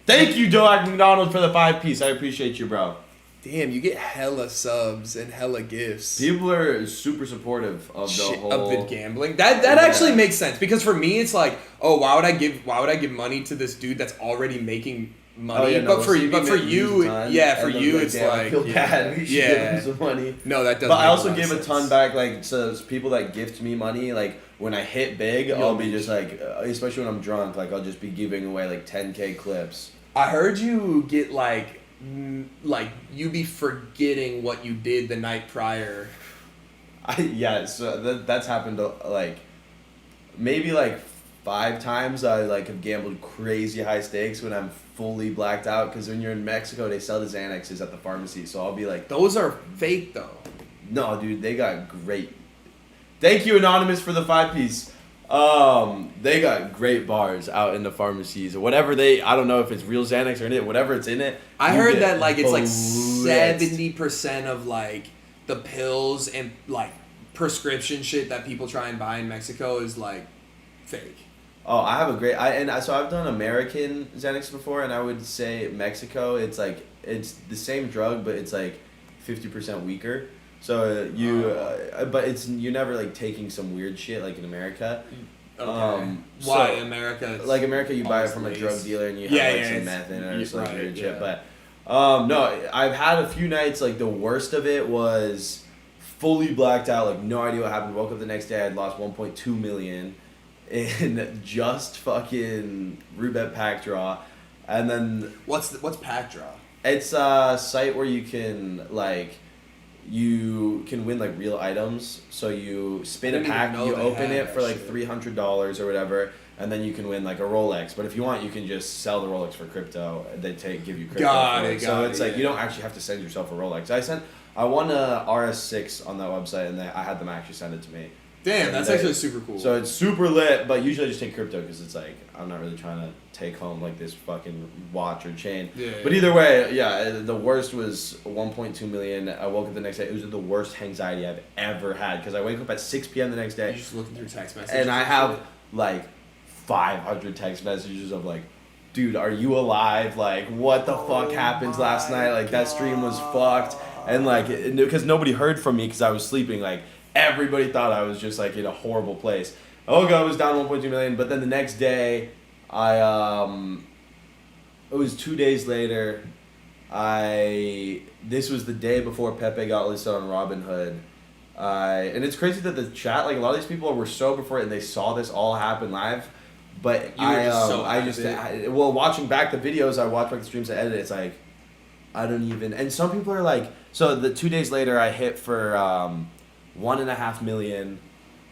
Thank you, Doak McDonald, for the 5-piece. I appreciate you, bro. Damn, you get hella subs and hella gifts. People are super supportive of the whole of the gambling. That actually makes sense because for me it's like, oh, why would I give money to this dude that's already making money? But for you, it's like I feel bad. We should give him some money. No, that doesn't. But I also give a ton back, like so people that gift me money. Like when I hit big, I'll be just like, especially when I'm drunk, like I'll just be giving away like 10K clips. I heard you get like you be forgetting what you did the night prior. So that's happened like maybe like 5 times. I like have gambled crazy high stakes when I'm fully blacked out, because when you're in Mexico they sell the Xanaxes at the pharmacy, so I'll be like, those are fake though. No, dude, they got great. Thank you, Anonymous, for the 5-piece. They got great bars out in the pharmacies or whatever I don't know if it's real Xanax or anything, whatever it's in it. I heard that like it's like 70% of like the pills and like prescription shit that people try and buy in Mexico is like fake. Oh, I have a great so I've done American Xanax before, and I would say Mexico, it's like it's the same drug, but it's like 50% weaker. So but you're never like taking some weird shit like in America. Okay. Why America? Like America, you buy it from a drug dealer and you have some meth in it or just like weird shit. But no, I've had a few nights, like the worst of it was fully blacked out, like no idea what happened. Woke up the next day, I'd lost 1.2 million in just fucking Roulette Pack Draw, and then what's Pack Draw? It's a site where you can win like real items. So you spin a pack, you open it for like $300 or whatever, and then you can win like a Rolex. But if you want, you can just sell the Rolex for crypto. They give you crypto. You don't actually have to send yourself a Rolex. I won a RS6 on that website, and I had them actually send it to me. Damn, that's actually super cool. So it's super lit, but usually I just take crypto because it's like I'm not really trying to take home like this fucking watch or chain. But either way, the worst was 1.2 million. I woke up the next day. It was the worst anxiety I've ever had because I wake up at 6 p.m. the next day. You're just looking through text messages. And I have like 500 text messages of like, dude, are you alive? Like, what the fuck happened last night? Like, that stream was fucked. And like, because nobody heard from me because I was sleeping, like, everybody thought I was just like in a horrible place. Oh god, I was down 1.2 million. But then the next day, it was 2 days later. This was the day before Pepe got listed on Robinhood. And it's crazy that the chat, like a lot of these people were sober for it and they saw this all happen live. But watching back the videos, I watched back the streams I edited. It's like, I don't even. And some people are like, so the 2 days later, I hit for $1.5 million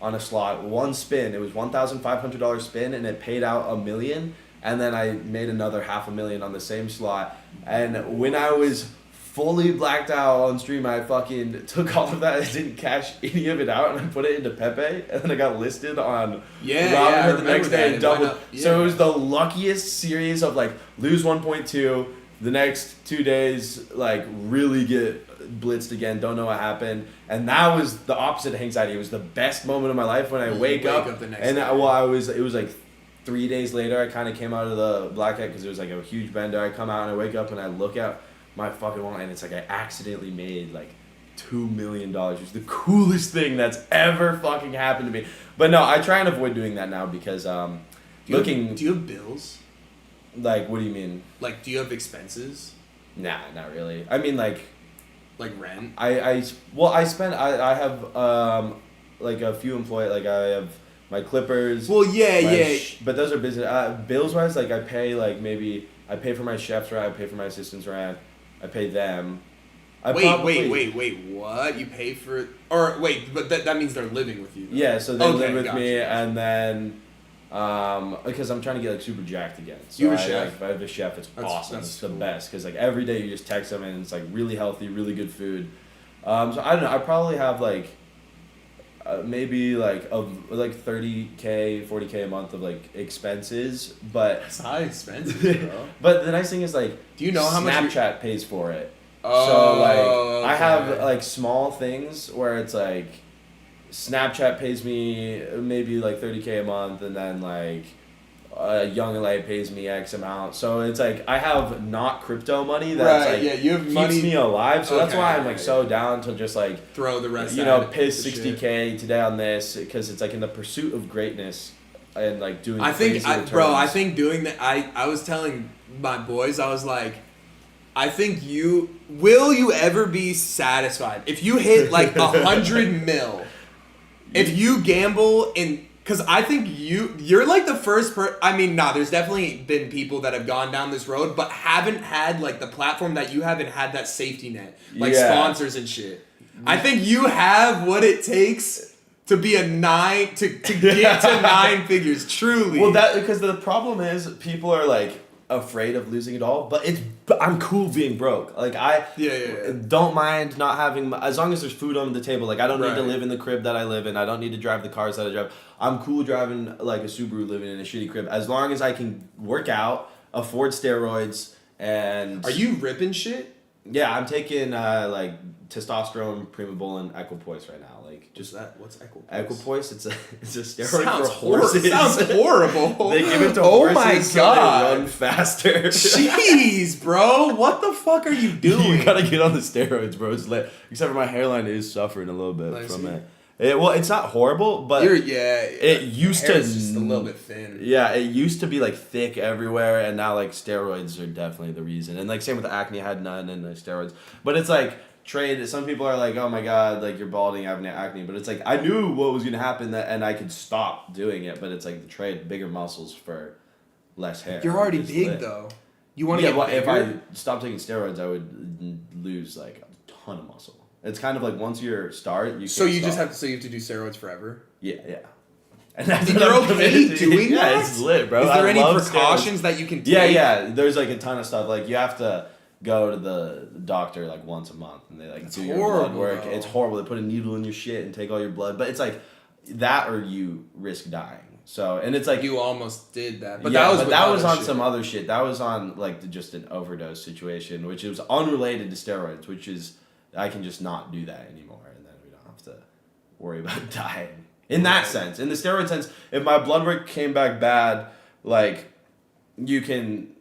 on a slot. One spin, it was $1,500 spin, and it paid out $1 million. And then I made another $500,000 on the same slot. And when I was fully blacked out on stream, I fucking took all of that. I didn't cash any of it out, and I put it into Pepe, and then I got listed on Robinhood the next day and doubled. So it was the luckiest series of like lose 1.2. The next 2 days, like, really get blitzed again. Don't know what happened. And that was the opposite of anxiety. It was the best moment of my life when I wake up the next day. It was like 3 days later, I kind of came out of the blackout because it was like a huge bender. I come out and I wake up and I look at my fucking wallet, and it's like I accidentally made like $2 million, which is the coolest thing that's ever fucking happened to me. But no, I try and avoid doing that now because do you have bills? Like, what do you mean? Like, do you have expenses? Nah, not really. I mean, like rent? I have like a few employees. Like I have my clippers. Well, but those are business. Bills wise, like I pay I pay for my chef's rent. I pay for my assistant's rent. I pay them. Wait, what? You pay for... Or, wait, but that means they're living with you, though. Yeah, so they live with me, and then... because I'm trying to get like super jacked again. So you have a chef? I have a chef. It's awesome. It's the best because like every day you just text them and it's like really healthy, really good food. So I don't know. I probably have like maybe like 30K, 40K a month of like expenses, but that's high expenses, bro. But the nice thing is like, do you know how much Snapchat pays for it? Oh, so like okay. I have like small things where it's like Snapchat pays me maybe like 30K a month, and then like Young LA pays me X amount. So it's like I have not crypto money that's Right, like yeah, you have keeps money- me alive. So that's Okay, why I'm like so down to just like Throw the rest piss to shit. $60K today on this because it's like in the pursuit of greatness and like doing I think, crazy bro, I returns. think doing that, I was telling my boys, I was like, I think will you ever be satisfied? If you hit like 100 mil, if you gamble because I think you're like the first I mean, there's definitely been people that have gone down this road, but haven't had like the platform that you haven't had that safety net, like sponsors and shit. I think you have what it takes to be a nine, to get to 9 figures, truly. Well, because the problem is people are like afraid of losing it all, but I'm cool being broke. Like I don't mind not having, as long as there's food on the table. Like I don't need to live in the crib that I live in. I don't need to drive the cars that I drive. I'm cool driving like a Subaru, living in a shitty crib, as long as I can work out, afford steroids, and. Are you ripping shit? Yeah, I'm taking like testosterone, primobolan, equipoise right now. Like just what's equipoise? Equipoise, it's a steroid for horses. Sounds horrible. They give it to oh horses my so God. they run faster. Jeez, bro, what the fuck are you doing? You gotta get on the steroids, bro. It's lit. Except for my hairline is suffering a little bit from it. Well, it's not horrible, but it used to just a little bit thin. Yeah, it used to be like thick everywhere, and now like steroids are definitely the reason. And like same with the acne, I had none and steroids. But it's like trade. Some people are like, oh my God, like you're balding, having acne. But it's like I knew what was gonna happen, and I could stop doing it. But it's like the trade bigger muscles for less hair. You're already big though. You want to get bigger? If I stopped taking steroids, I would lose like a ton of muscle. It's kind of like once you start, you. So you just have to. So you have to do steroids forever. Yeah. And that's you're okay doing that? Yeah, it's lit, bro. Is there any love precautions steroids. that you can take? Yeah. There's like a ton of stuff. Like you have to go to the doctor like once a month, and they like do your blood work. It's horrible. They put a needle in your shit and take all your blood, but it's like that, or you risk dying. So, and it's like you almost did that, but that that was on some other shit. That was on like just an overdose situation, which was unrelated to steroids, which is I can just not do that anymore, and then we don't have to worry about dying. In that sense, in the steroid sense, if my blood work came back bad, like you can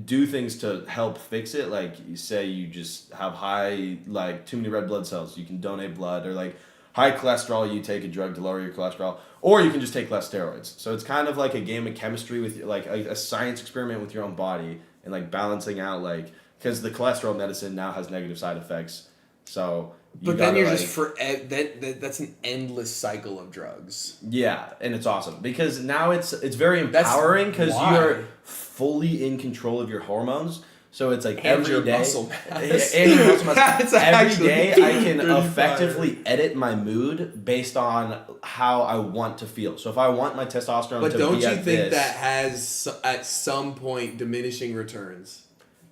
do things to help fix it. Like you say, you just have high, like too many red blood cells. You can donate blood, or like high cholesterol. You take a drug to lower your cholesterol, or you can just take less steroids. So it's kind of like a game of chemistry with like a science experiment with your own body, and like balancing out like because the cholesterol medicine now has negative side effects. So. But then you're just that's an endless cycle of drugs. Yeah, and it's awesome because now it's very empowering because you're fully in control of your hormones. So it's like and every your day, muscle mass. and your muscle mass. Every day I can 35. effectively edit my mood based on how I want to feel. So if I want my testosterone but to don't be you at think this, that has at some point diminishing returns?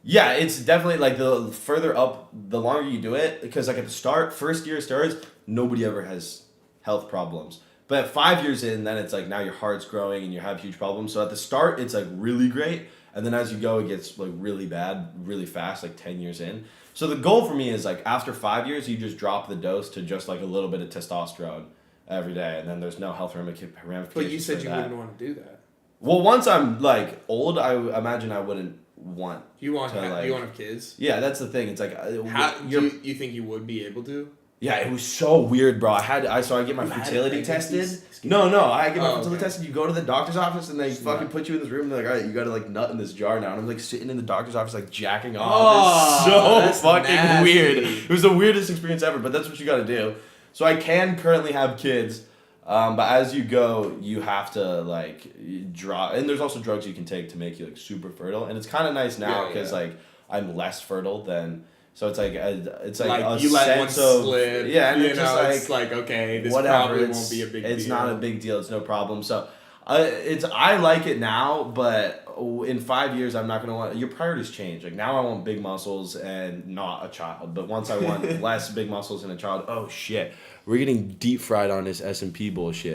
Yeah, it's definitely like the further up, the longer you do it, because like at the start, first year of steroids, nobody ever has health problems. But at 5 years in, then it's like now your heart's growing and you have huge problems. So at the start, it's like really great. And then as you go, it gets like really bad, really fast, like 10 years in. So the goal for me is like after 5 years, you just drop the dose to just like a little bit of testosterone every day. And then there's no health ramifications. But you said you wouldn't want to do that. Well, once I'm like old, I imagine I wouldn't want. You want to, like, you want to have kids? Yeah, that's the thing. It's like you think you would be able to? Yeah, it was so weird, bro. I get my fertility tested. No, I get my fertility tested. You go to the doctor's office and they fucking put you in this room and they're like, all right, you gotta like nut in this jar now. And I'm like sitting in the doctor's office like jacking off. It's so fucking nasty. weird. It was the weirdest experience ever, but that's what you gotta do. So I can currently have kids, but as you go, you have to like draw. And there's also drugs you can take to make you like super fertile. And it's kind of nice now because like I'm less fertile than. So it's like a you let one sense of slip. Yeah, and it's like okay, this probably won't be a big deal. It's not a big deal. It's no problem. So I like it now, but in 5 years I'm not gonna want your priorities change. Like now I want big muscles and not a child. But once I want less big muscles and a child, oh shit, we're getting deep fried on this S&P bullshit.